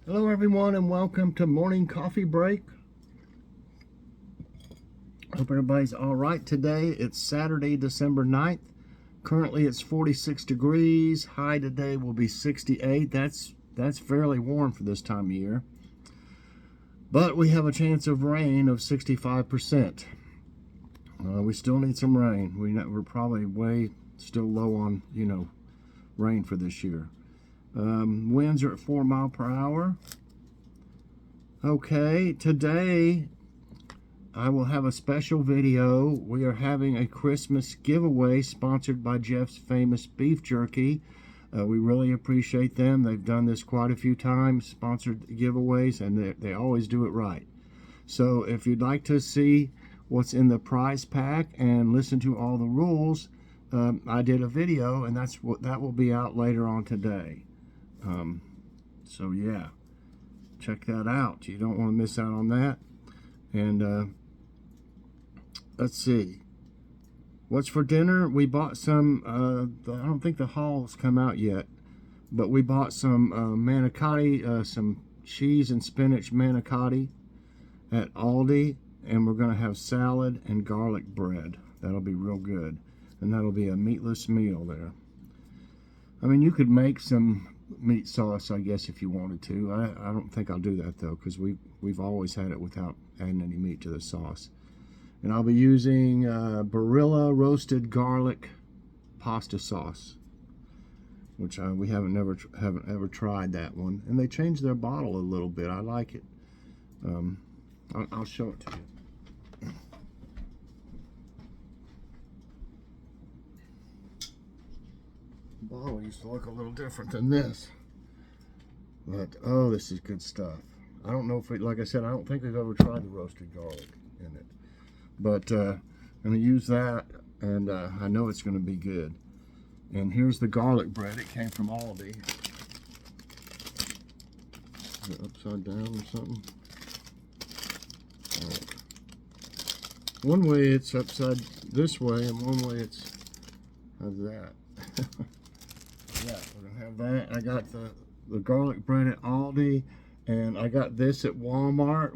Hello everyone and welcome to morning coffee break. Hope everybody's all right today. It's Saturday, December 9th. Currently it's 46 degrees. High today will be 68. That's fairly warm for this time of year. But we have a chance of rain of 65%. We still need some rain. We're probably way still low on, rain for this year. Winds are at 4 miles per hour. Okay, today I will have a special video. We are having a Christmas giveaway sponsored by Jeff's Famous Beef Jerky. We really appreciate them. They've done this quite a few times, sponsored giveaways, and they always do it right. So if you'd like to see what's in the prize pack and listen to all the rules, I did a video, and that will be out later on today. So yeah, check that out. You don't want to miss out on that. And let's see, what's for dinner? We bought some I don't think the haul's come out yet, but we bought some manicotti, some cheese and spinach manicotti at Aldi, and we're gonna have salad and garlic bread. That'll be real good, and that'll be a meatless meal there. I mean, you could make some meat sauce, I guess, if you wanted to. I don't think I'll do that though, because we've always had it without adding any meat to the sauce. And I'll be using Barilla roasted garlic pasta sauce, which we haven't ever tried that one. And they changed their bottle a little bit. I like it. I'll show it to you. The bottle used to look a little different than this, but oh, this is good stuff. I don't know if like I said, I don't think we've ever tried the roasted garlic in it, but I'm going to use that, and I know it's going to be good. And here's the garlic bread. It came from Aldi. Is it upside down or something? Right. One way it's upside this way, and one way it's that. Yeah, we're gonna have that. I got the garlic bread at Aldi, and I got this at Walmart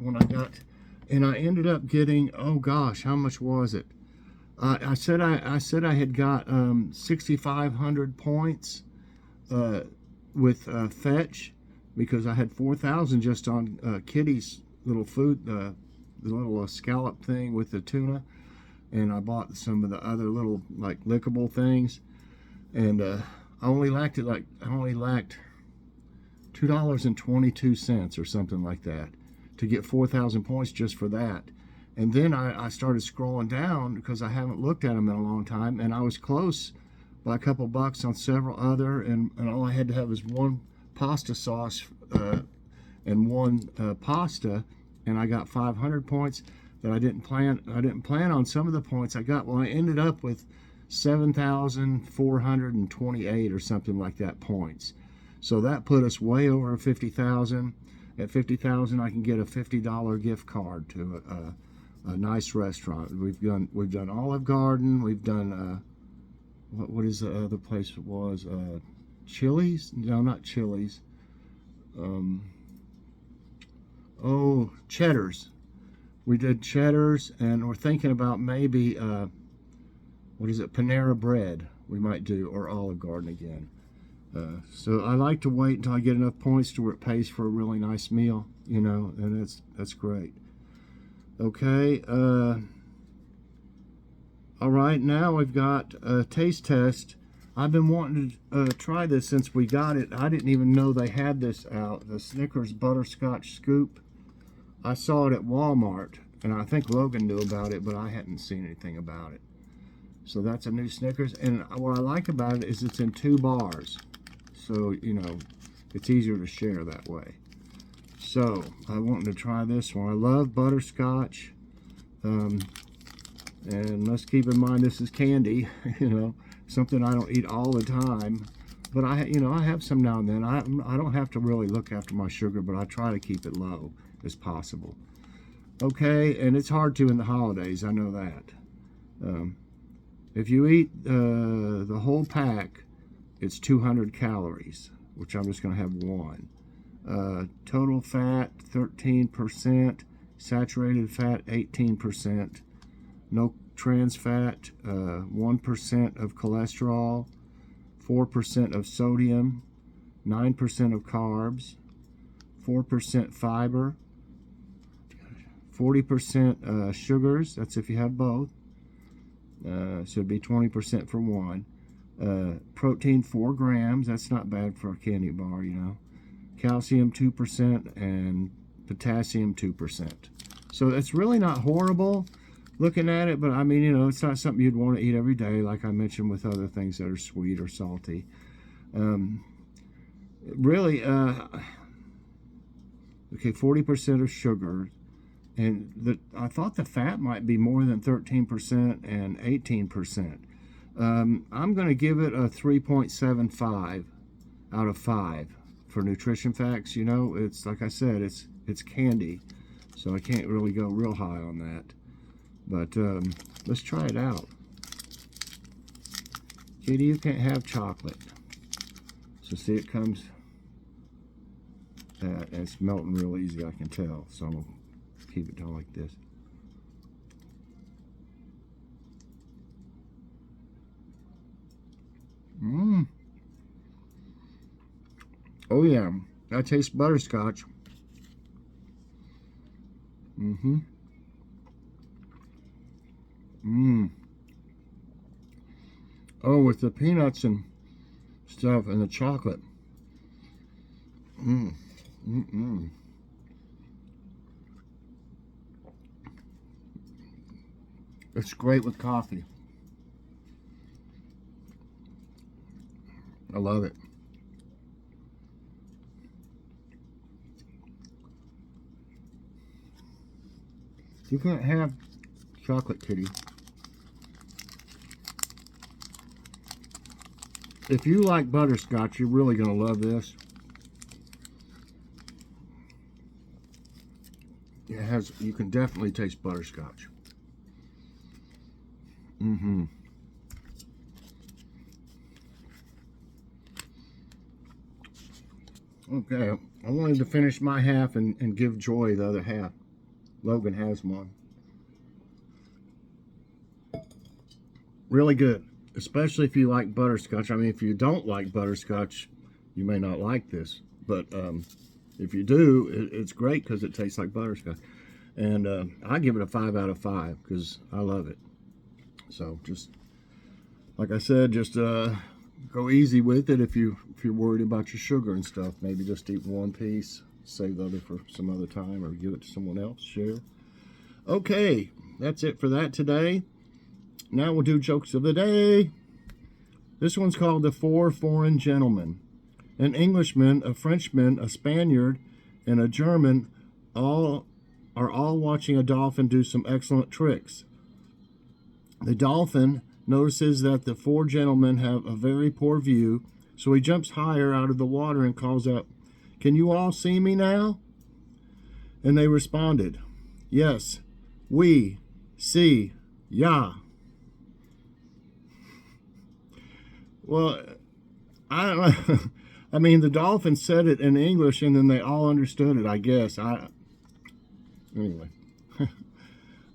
and I ended up getting, oh gosh, how much was it? I said I had got 6,500 points with Fetch, because I had 4,000 just on Kitty's little food, the little scallop thing with the tuna, and I bought some of the other little like lickable things, and I only lacked $2.22 or something like that to get 4,000 points just for that. And then I started scrolling down because I haven't looked at them in a long time, and I was close by a couple bucks on several other, and all I had to have was one pasta sauce and one pasta, and I got 500 points that I didn't plan on some of the points I got. Well, I ended up with 7,428 or something like that points. So that put us way over 50,000. At 50,000, I can get a $50 gift card to a nice restaurant. We've done Olive Garden. We've done what is the other place it was? Chili's? No, not Chili's. Oh, Cheddar's. We did Cheddar's, and we're thinking about maybe what is it, Panera Bread we might do, or Olive Garden again. So I like to wait until I get enough points to where it pays for a really nice meal, and that's great. Okay, all right, now we've got a taste test. I've been wanting to try this since we got it. I didn't even know they had this out, the Snickers Butterscotch Scoop. I saw it at Walmart, and I think Logan knew about it, but I hadn't seen anything about it. So that's a new Snickers, and what I like about it is it's in 2 bars. So, it's easier to share that way. So, I wanted to try this one. I love butterscotch, and let's keep in mind this is candy, something I don't eat all the time. But I have some now and then. I don't have to really look after my sugar, but I try to keep it low as possible. Okay, and it's hard to in the holidays, I know that. If you eat the whole pack, it's 200 calories, which I'm just going to have one. Total fat 13%, saturated fat 18%, no trans fat, 1% of cholesterol, 4% of sodium, 9% of carbs, 4% fiber, 40% sugars, that's if you have both, so it'd be 20% for one. Protein 4 grams, that's not bad for a candy bar, you know. Calcium 2% and potassium 2%. So it's really not horrible looking at it, but I mean, you know, it's not something you'd want to eat every day, like I mentioned with other things that are sweet or salty. Really, okay, 40% of sugar, and I thought the fat might be more than 13% and 18%. I'm going to give it a 3.75 out of 5 for nutrition facts. You know, it's like I said, it's candy, so I can't really go real high on that. But let's try it out. Kitty, you can't have chocolate. So see, it comes, and it's melting real easy, I can tell. So I'm going to keep it down like this. Oh yeah, that tastes butterscotch. Oh, with the peanuts and stuff and the chocolate. It's great with coffee. I love it. You can't have chocolate, Kitty. If you like butterscotch, you're really going to love this. It has, you can definitely taste butterscotch. Okay, I wanted to finish my half and give Joy the other half. Logan has one. Really good, especially if you like butterscotch. I mean, if you don't like butterscotch, you may not like this. But if you do, it's great because it tastes like butterscotch. And I give it a 5 out of 5 because I love it. So just, like I said, just go easy with it if you're worried about your sugar and stuff. Maybe just eat one piece, save the other for some other time, or give it to someone else, share. Okay, that's it for that today. Now we'll do jokes of the day. This one's called The Four Foreign Gentlemen. An Englishman, a Frenchman, a Spaniard, and a German are all watching a dolphin do some excellent tricks. The dolphin notices that the four gentlemen have a very poor view, so he jumps higher out of the water and calls out, "Can you all see me now?" And they responded, "Yes, we see ya." Well, I don't know. I mean, the dolphin said it in English, and then they all understood it, I guess. Anyway.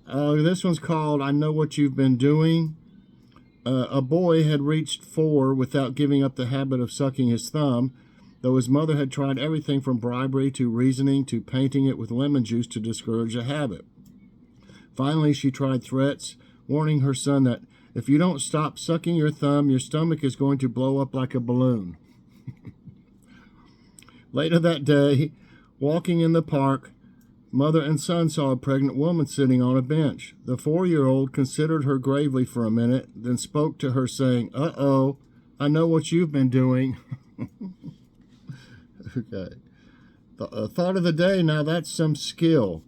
This one's called I Know What You've Been Doing. A boy had reached 4 without giving up the habit of sucking his thumb, though his mother had tried everything from bribery to reasoning to painting it with lemon juice to discourage the habit. Finally, she tried threats, warning her son that if you don't stop sucking your thumb, your stomach is going to blow up like a balloon. Later that day, walking in the park, mother and son saw a pregnant woman sitting on a bench. The 4-year-old considered her gravely for a minute, then spoke to her saying, "Uh-oh, I know what you've been doing." Okay. Thought of the day, now that's some skill.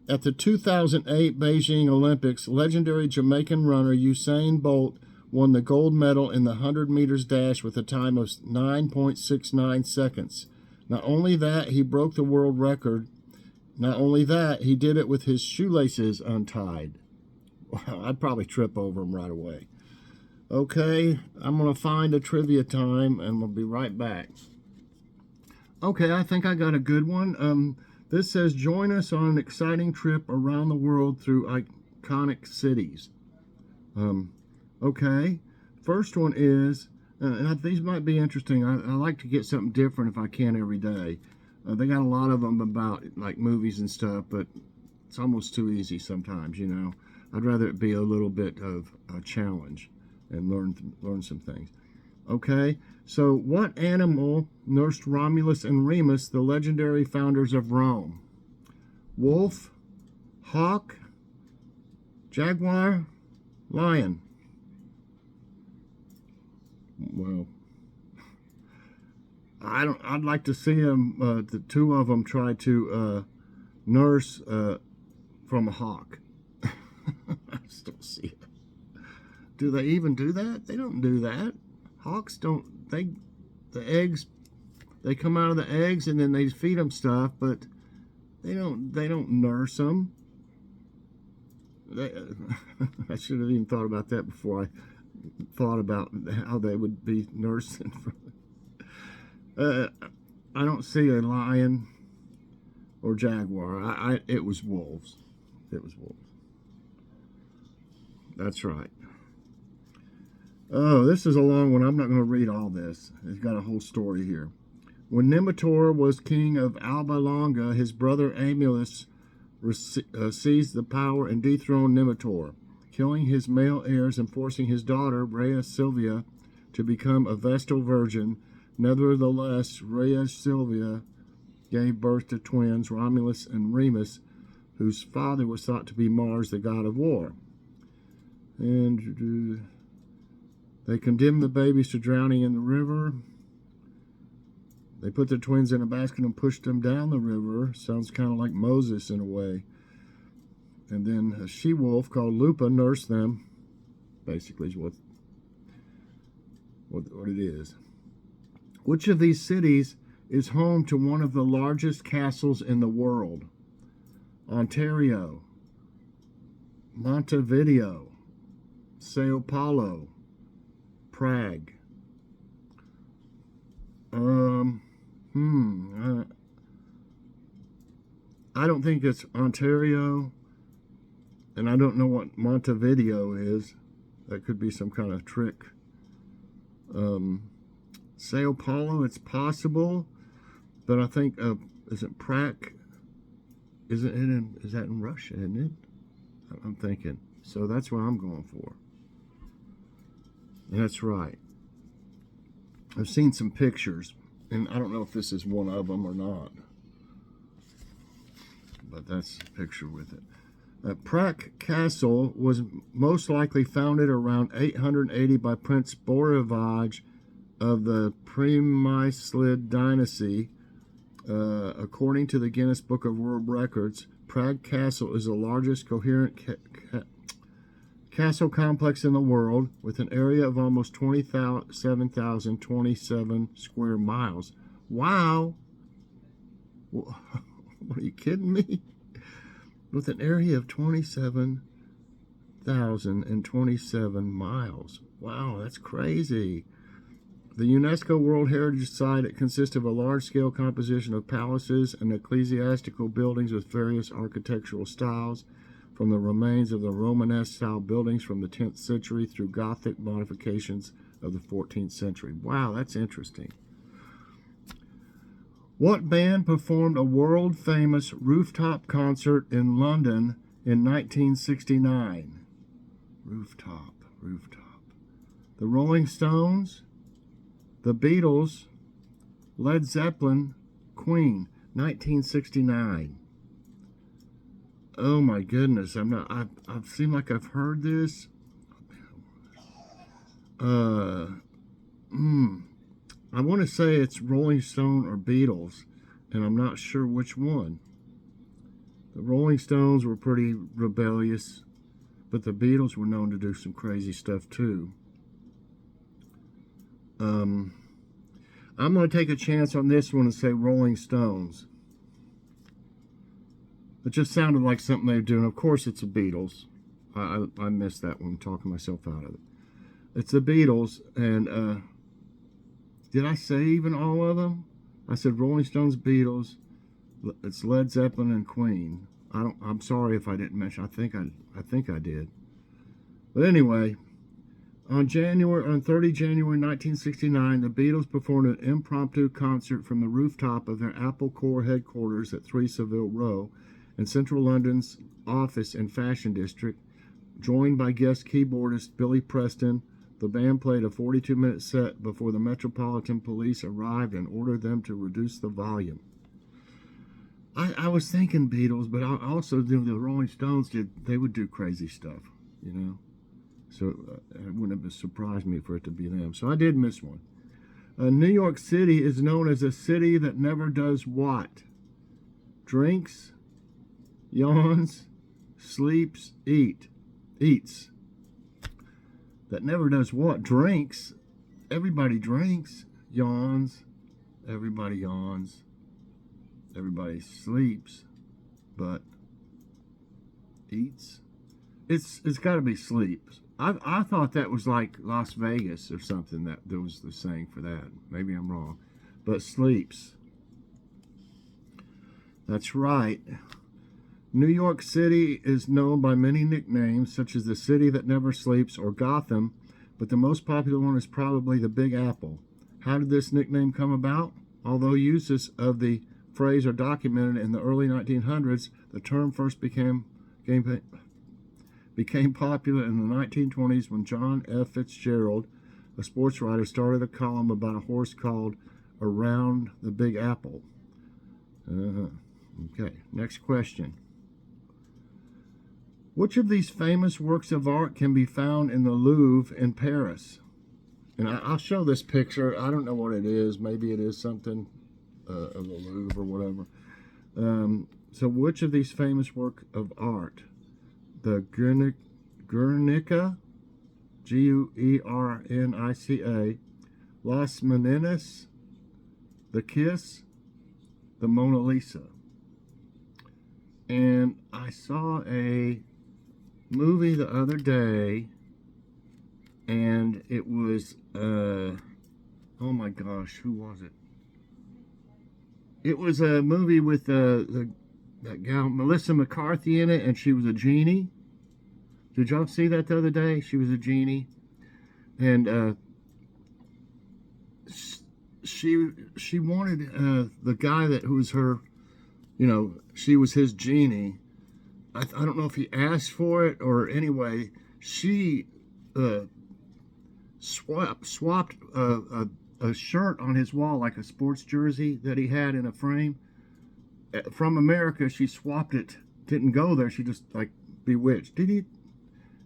At the 2008 Beijing Olympics, legendary Jamaican runner Usain Bolt won the gold medal in the 100 meters dash with a time of 9.69 seconds. Not only that, he broke the world record. Not only that, he did it with his shoelaces untied. Wow, I'd probably trip over him right away. Okay, I'm going to find a trivia time, and we'll be right back. Okay, I think I got a good one. This says, join us on an exciting trip around the world through iconic cities. Um, okay, first one is, these might be interesting. I like to get something different if I can every day. They got a lot of them about like movies and stuff, but it's almost too easy sometimes, you know. I'd rather it be a little bit of a challenge and learn some things. Okay, so what animal nursed Romulus and Remus, the legendary founders of Rome? Wolf, hawk, jaguar, lion. Well, I'd like to see them. The two of them try to nurse from a hawk. I still see it. Do they even do that? They don't do that. Hawks don't. The eggs. They come out of the eggs and then they feed them stuff, but they don't. They don't nurse them. I should have even thought about that before I thought about how they would be nursing. I don't see a lion or jaguar. It was wolves. It was wolves. That's right. Oh, this is a long one. I'm not going to read all this. It's got a whole story here. When Nemetor was king of Alba Longa, his brother Amulus seized the power and dethroned Nemetor, killing his male heirs and forcing his daughter, Rhea Silvia, to become a Vestal virgin. Nevertheless, Rhea Silvia gave birth to twins, Romulus and Remus, whose father was thought to be Mars, the god of war. And they condemned the babies to drowning in the river. They put the twins in a basket and pushed them down the river. Sounds kind of like Moses in a way. And then a she-wolf called Lupa nursed them. Basically is what it is. Which of these cities is home to one of the largest castles in the world? Ontario, Montevideo, Sao Paulo, Prague. I don't think it's Ontario, and I don't know what Montevideo is. That could be some kind of trick. Sao Paulo, it's possible, but I think is it Prague? Is that in Russia? Isn't it? I'm thinking. So that's what I'm going for. And that's right. I've seen some pictures, and I don't know if this is one of them or not, but that's a picture with it. Prague Castle was most likely founded around 880 by Prince Borovaj of the Premyslid dynasty. According to the Guinness Book of World Records, Prague Castle is the largest coherent castle complex in the world, with an area of almost 27,027 square miles. Wow! What, are you kidding me? With an area of 27,027 miles. Wow, that's crazy. The UNESCO World Heritage Site, it consists of a large-scale composition of palaces and ecclesiastical buildings with various architectural styles, from the remains of the Romanesque-style buildings from the 10th century through Gothic modifications of the 14th century. Wow, that's interesting. What band performed a world-famous rooftop concert in London in 1969? Rooftop. The Rolling Stones, the Beatles, Led Zeppelin, Queen, 1969. Oh my goodness, I've seemed like I've heard this. I want to say it's Rolling Stone or Beatles, and I'm not sure which one. The Rolling Stones were pretty rebellious, but the Beatles were known to do some crazy stuff too. I'm going to take a chance on this one and say Rolling Stones. It just sounded like something they were doing. Of course, it's the Beatles. I missed that one, talking myself out of it. It's the Beatles, and did I say even all of them? I said Rolling Stones, Beatles. It's Led Zeppelin and Queen. I'm sorry if I didn't mention. I think I did. But anyway, on 30 January 1969, the Beatles performed an impromptu concert from the rooftop of their Apple Corps headquarters at 3 Savile Row in central London's office and fashion district. Joined by guest keyboardist Billy Preston, the band played a 42-minute set before the Metropolitan Police arrived and ordered them to reduce the volume. I was thinking Beatles, but I also knew the Rolling Stones they would do crazy stuff, you know. So it wouldn't have surprised me for it to be them. So I did miss one. New York City is known as a city that never does what? Drinks, yawns, sleeps, eats. That never does what? Drinks. Everybody drinks. Yawns. Everybody yawns. Everybody sleeps. But eats. It's got to be sleeps. I thought that was like Las Vegas or something, that there was the saying for that. Maybe I'm wrong. But sleeps. That's right. New York City is known by many nicknames, such as the City That Never Sleeps or Gotham, but the most popular one is probably the Big Apple. How did this nickname come about? Although uses of the phrase are documented in the early 1900s, the term first became popular in the 1920s when John F. Fitzgerald, a sports writer, started a column about a horse called Around the Big Apple. Okay, next question. Which of these famous works of art can be found in the Louvre in Paris? And I'll show this picture. I don't know what it is. Maybe it is something of the Louvre or whatever. So which of these famous works of art? The Guernica, Guernica, Las Meninas, The Kiss, the Mona Lisa. And I saw a movie the other day, and it was, oh my gosh, who was it? It was a movie with that gal, Melissa McCarthy, in it, and she was a genie. Did y'all see that the other day? She was a genie. And she wanted the guy who was her, you know, she was his genie. I don't know if he asked for it, or anyway, she swapped a shirt on his wall, like a sports jersey that he had in a frame. From America, she swapped it. Didn't go there. She just like bewitched. Did he?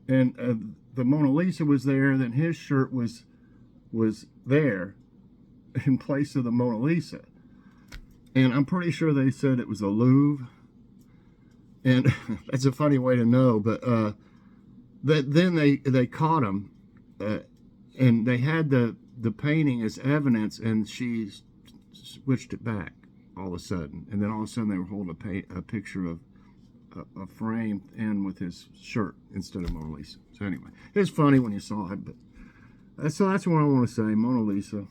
And the Mona Lisa was there. Then his shirt was there in place of the Mona Lisa. And I'm pretty sure they said it was a Louvre. And that's a funny way to know. But then they caught him, and they had the painting as evidence, and she switched it back all of a sudden. And then all of a sudden they were holding a picture of a frame in with his shirt instead of Mona Lisa. So anyway, it's funny when you saw it, but so that's what I want to say, Mona Lisa.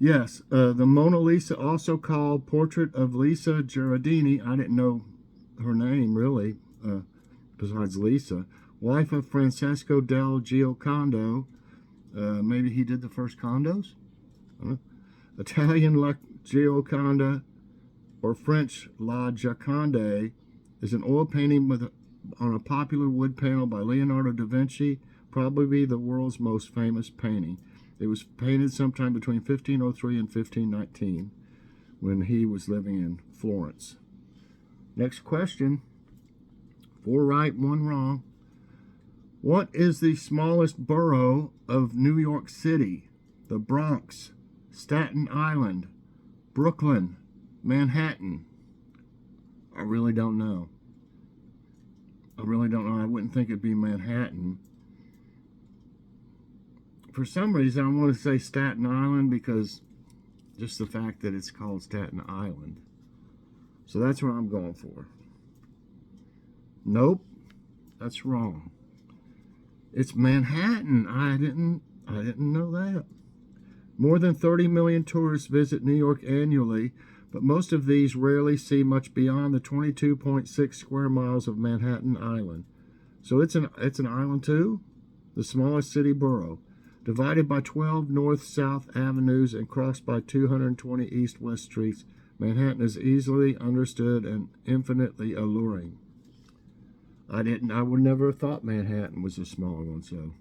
Yes, the Mona Lisa, also called Portrait of Lisa Gherardini. I didn't know her name really, besides Lisa. Wife of Francesco del Giocondo. Maybe he did the first condos. Italian La Gioconda, or French La Gioconde, is an oil painting on a popular wood panel by Leonardo da Vinci, probably the world's most famous painting. It was painted sometime between 1503 and 1519 when he was living in Florence. Next question. 4 right, 1 wrong. What is the smallest borough of New York City? The Bronx, Staten Island, Brooklyn, Manhattan? I really don't know. I wouldn't think it'd be Manhattan. For some reason, I want to say Staten Island, because just the fact that it's called Staten Island. So that's what I'm going for. Nope, that's wrong. It's Manhattan. I didn't know that. More than 30 million tourists visit New York annually, but most of these rarely see much beyond the 22.6 square miles of Manhattan Island. So it's an island too? The smallest city borough. Divided by 12 north-south avenues and crossed by 220 east-west streets, Manhattan is easily understood and infinitely alluring. I would never have thought Manhattan was a smaller one, so.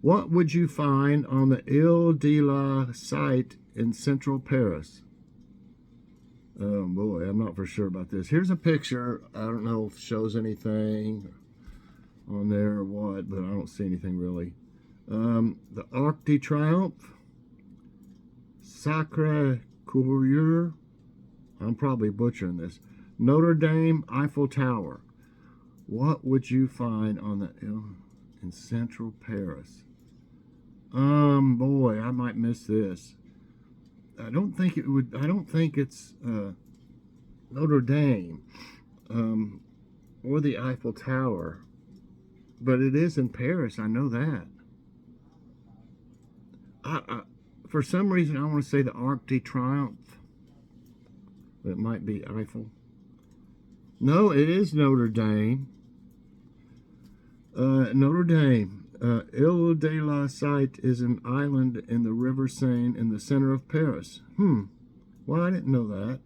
What would you find on the Ile de la Cite in central Paris? Oh boy, I'm not for sure about this. Here's a picture. I don't know if it shows anything on there or what, but I don't see anything really. The Arc de Triomphe, Sacre Coeur, I'm probably butchering this, Notre Dame, Eiffel Tower. What would you find on the in central Paris? Boy, I might miss this. I don't think it's Notre Dame, or the Eiffel Tower, but it is in Paris. I know that. For some reason, I want to say the Arc de Triomphe. It might be Eiffel. No, it is Notre Dame. Notre Dame. Ile de la Cite is an island in the River Seine in the center of Paris. Well, I didn't know that.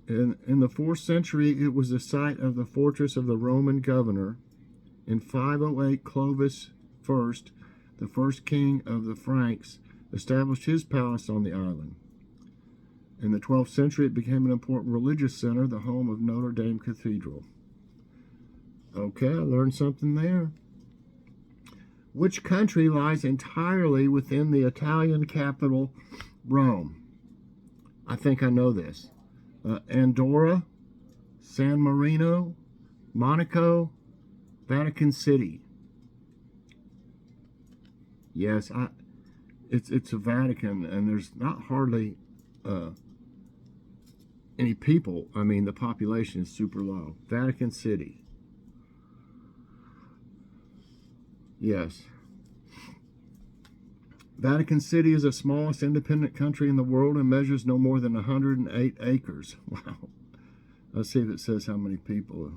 In the 4th century, it was the site of the fortress of the Roman governor. In 508, Clovis I, the first king of the Franks, established his palace on the island. In the 12th century, it became an important religious center, the home of Notre Dame Cathedral. Okay, I learned something there. Which country lies entirely within the Italian capital, Rome? I think I know this. Andorra, San Marino, Monaco, Vatican City. Yes, it's a Vatican, and there's not hardly any people. I mean, the population is super low. Vatican City. Yes. Vatican City is the smallest independent country in the world and measures no more than 108 acres. Wow. Let's see if it says how many people.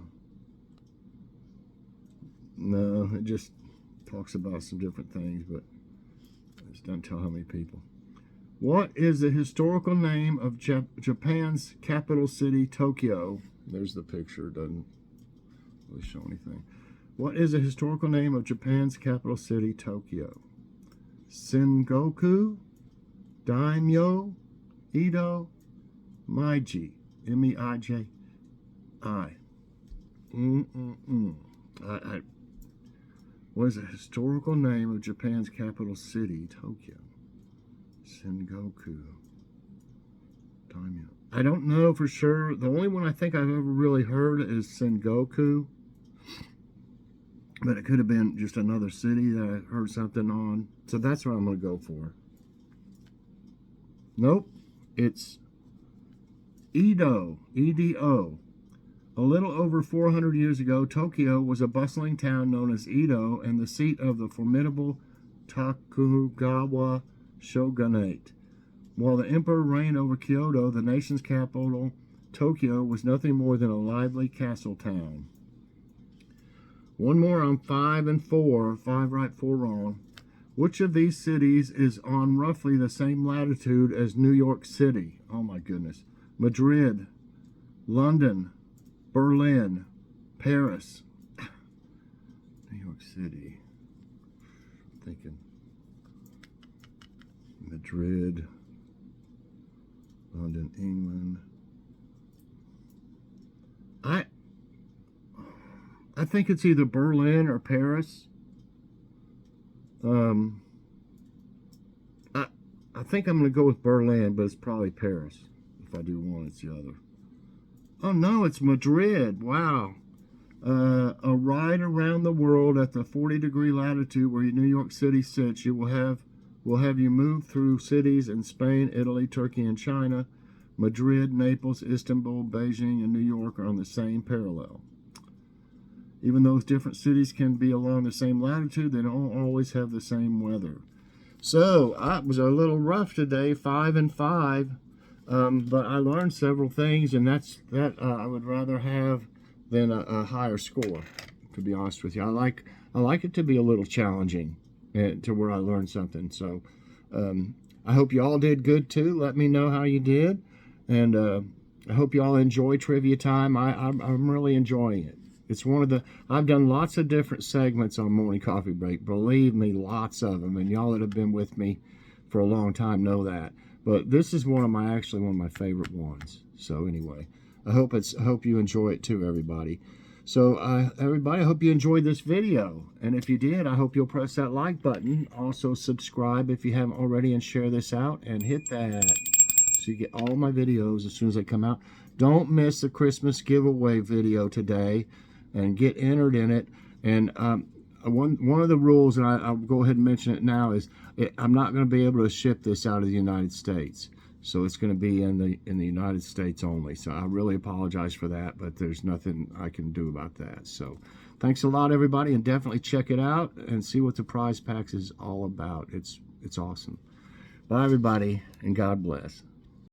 No, it just talks about some different things, but it doesn't tell how many people. What is the historical name of Japan's capital city, Tokyo? There's the picture. It doesn't really show anything. What is the historical name of Japan's capital city, Tokyo? Sengoku, Daimyo, Edo, Meiji, M-E-I-J-I. What is the historical name of Japan's capital city, Tokyo? Sengoku, Daimyo. I don't know for sure. The only one I think I've ever really heard is Sengoku. But it could have been just another city that I heard something on. So that's what I'm going to go for. Nope. It's Edo. E-D-O. A little over 400 years ago, Tokyo was a bustling town known as Edo and the seat of the formidable Tokugawa shogunate. While the emperor reigned over Kyoto, the nation's capital, Tokyo, was nothing more than a lively castle town. One more on 5 and 4. 5 right, 4 wrong. Which of these cities is on roughly the same latitude as New York City? Oh my goodness. Madrid, London, Berlin, Paris. New York City. I'm thinking Madrid, London, England. I think it's either Berlin or Paris. I think I'm going to go with Berlin, but it's probably Paris. If I do one, it's the other. Oh no, it's Madrid. Wow. A ride around the world at the 40-degree latitude where New York City sits. Will have you move through cities in Spain, Italy, Turkey, and China. Madrid, Naples, Istanbul, Beijing, and New York are on the same parallel. Even though different cities can be along the same latitude, they don't always have the same weather. So I was a little rough today, 5 and 5, but I learned several things, and that I would rather have than a higher score. To be honest with you, I like it to be a little challenging, to where I learned something. So I hope you all did good too. Let me know how you did, and I hope you all enjoy trivia time. I'm really enjoying it. It's one of the, I've done lots of different segments on Morning Coffee Break. Believe me, lots of them. And y'all that have been with me for a long time know that. But this is actually one of my favorite ones. So anyway, I hope you enjoy it too, everybody. So everybody, I hope you enjoyed this video. And if you did, I hope you'll press that like button. Also subscribe if you haven't already, and share this out and hit that, so you get all my videos as soon as they come out. Don't miss the Christmas giveaway video today, and get entered in it. And one of the rules, and I'll go ahead and mention it now, is I'm not going to be able to ship this out of the United States. So it's going to be in the United States only. So I really apologize for that, but there's nothing I can do about that. So thanks a lot, everybody, and definitely check it out and see what the prize packs is all about. It's awesome. Bye, everybody, and God bless.